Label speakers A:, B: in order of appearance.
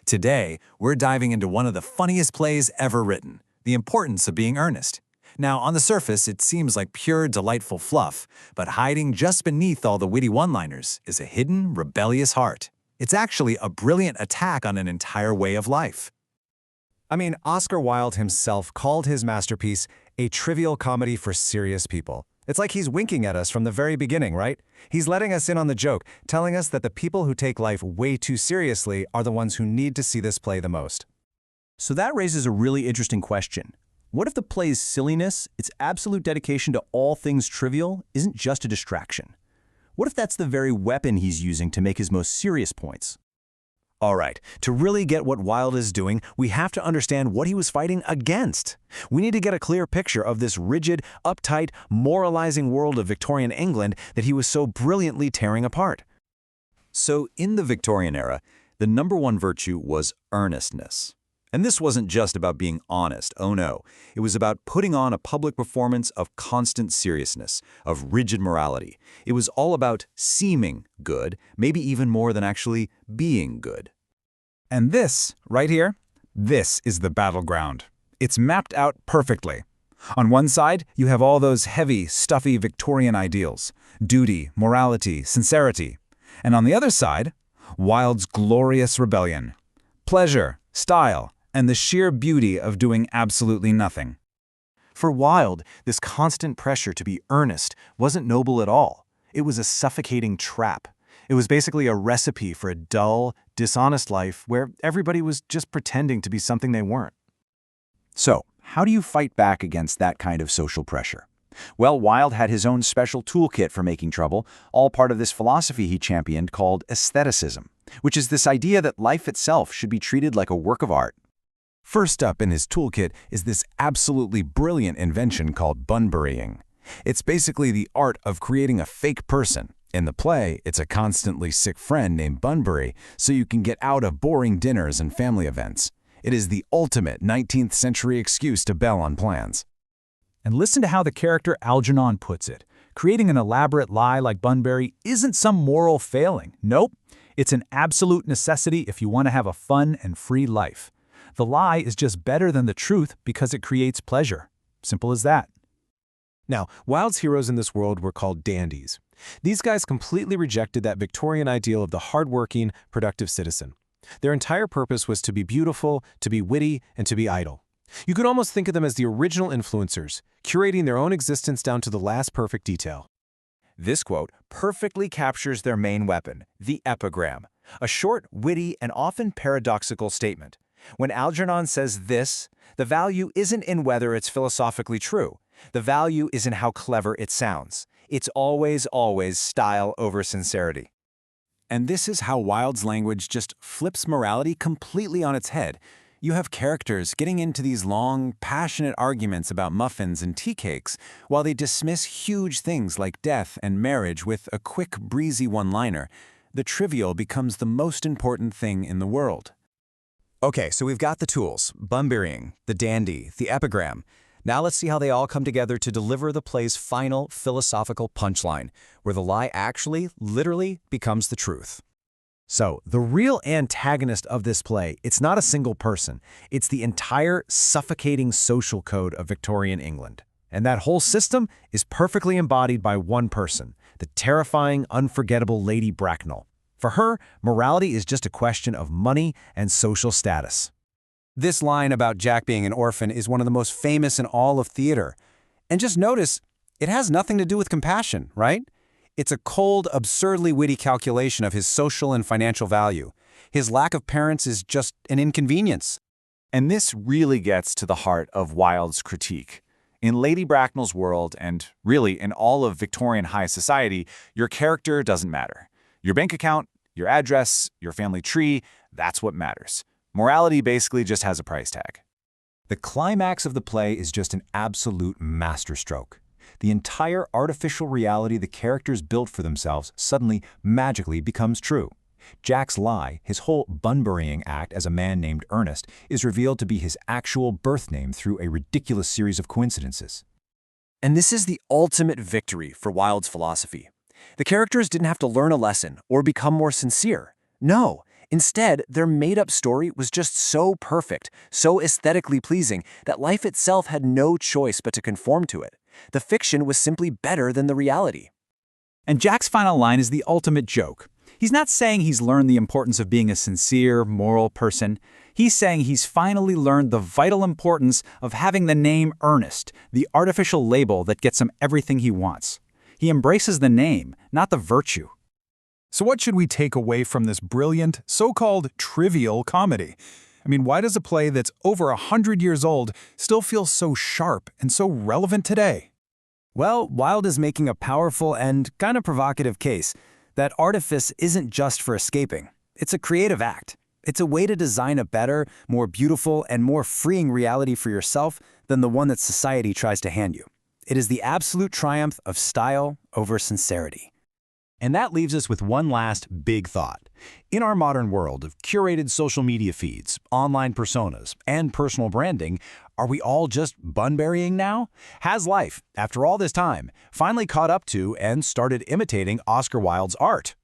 A: Today, we're diving into one of the funniest plays ever written, The Importance of Being Earnest. Now, on the surface, it seems like pure, delightful fluff, but hiding just beneath all the witty one-liners is a hidden, rebellious heart. It's actually a brilliant attack on an entire way of life.
B: I mean, Oscar Wilde himself called his masterpiece a trivial comedy for serious people. It's like he's winking at us from the very beginning, right? He's letting us in on the joke, telling us that the people who take life way too seriously are the ones who need to see this play the most.
C: So that raises a really interesting question. What if the play's silliness, its absolute dedication to all things trivial, isn't just a distraction? What if that's the very weapon he's using to make his most serious points?
A: All right, to really get what Wilde is doing, we have to understand what he was fighting against. We need to get a clear picture of this rigid, uptight, moralizing world of Victorian England that he was so brilliantly tearing apart. So, in the Victorian era, the number one virtue was earnestness. And this wasn't just about being honest, oh no. It was about putting on a public performance of constant seriousness, of rigid morality. It was all about seeming good, maybe even more than actually being good.
D: And this, right here, this is the battleground. It's mapped out perfectly. On one side, you have all those heavy, stuffy Victorian ideals: duty, morality, sincerity. And on the other side, Wilde's glorious rebellion: pleasure, style, and the sheer beauty of doing absolutely nothing.
E: For Wilde, this constant pressure to be earnest wasn't noble at all. It was a suffocating trap. It was basically a recipe for a dull, dishonest life where everybody was just pretending to be something they weren't.
F: So, how do you fight back against that kind of social pressure? Well, Wilde had his own special toolkit for making trouble, all part of this philosophy he championed called aestheticism, which is this idea that life itself should be treated like a work of art.
B: First up in his toolkit is this absolutely brilliant invention called Bunburying. It's basically the art of creating a fake person. In the play, it's a constantly sick friend named Bunbury, so you can get out of boring dinners and family events. It is the ultimate 19th century excuse to bail on plans.
D: And listen to how the character Algernon puts it. Creating an elaborate lie like Bunbury isn't some moral failing. Nope, it's an absolute necessity if you want to have a fun and free life. The lie is just better than the truth because it creates pleasure. Simple as that.
E: Now, Wilde's heroes in this world were called dandies. These guys completely rejected that Victorian ideal of the hardworking, productive citizen. Their entire purpose was to be beautiful, to be witty, and to be idle. You could almost think of them as the original influencers, curating their own existence down to the last perfect detail.
A: This quote perfectly captures their main weapon, the epigram, a short, witty, and often paradoxical statement. When Algernon says this, the value isn't in whether it's philosophically true. The value is in how clever it sounds. It's always, always style over sincerity. And this is how Wilde's language just flips morality completely on its head. You have characters getting into these long, passionate arguments about muffins and tea cakes, while they dismiss huge things like death and marriage with a quick, breezy one-liner. The trivial becomes the most important thing in the world.
B: Okay, so we've got the tools: Bunburying, the dandy, the epigram. Now let's see how they all come together to deliver the play's final philosophical punchline, where the lie actually, literally, becomes the truth.
A: So, the real antagonist of this play, it's not a single person. It's the entire suffocating social code of Victorian England. And that whole system is perfectly embodied by one person, the terrifying, unforgettable Lady Bracknell. For her, morality is just a question of money and social status.
F: This line about Jack being an orphan is one of the most famous in all of theater. And just notice, it has nothing to do with compassion, right? It's a cold, absurdly witty calculation of his social and financial value. His lack of parents is just an inconvenience.
G: And this really gets to the heart of Wilde's critique. In Lady Bracknell's world, and really in all of Victorian high society, your character doesn't matter. Your bank account, your address, your family tree, that's what matters. Morality basically just has a price tag.
B: The climax of the play is just an absolute masterstroke. The entire artificial reality the characters built for themselves suddenly, magically becomes true. Jack's lie, his whole Bunburying act as a man named Ernest, is revealed to be his actual birth name through a ridiculous series of coincidences.
A: And this is the ultimate victory for Wilde's philosophy. The characters didn't have to learn a lesson or become more sincere. No, Instead, their made-up story was just so perfect, so aesthetically pleasing, that life itself had no choice but to conform to it. The fiction was simply better than the reality.
D: And Jack's final line is the ultimate joke. He's not saying he's learned the importance of being a sincere, moral person. He's saying he's finally learned the vital importance of having the name Ernest, the artificial label that gets him everything he wants. He embraces the name, not the virtue.
H: So what should we take away from this brilliant, so-called trivial comedy? I mean, why does a play that's over 100 years old still feel so sharp and so relevant today?
C: Well, Wilde is making a powerful and kind of provocative case that Artifice isn't just for escaping. It's a creative act. It's a way to design a better, more beautiful, and more freeing reality for yourself than the one that society tries to hand you. It is the absolute triumph of style over sincerity.
F: And that leaves us with one last big thought. In our modern world of curated social media feeds, online personas, and personal branding, are we all just Bunburying now? Has life, after all this time, finally caught up to and started imitating Oscar Wilde's art?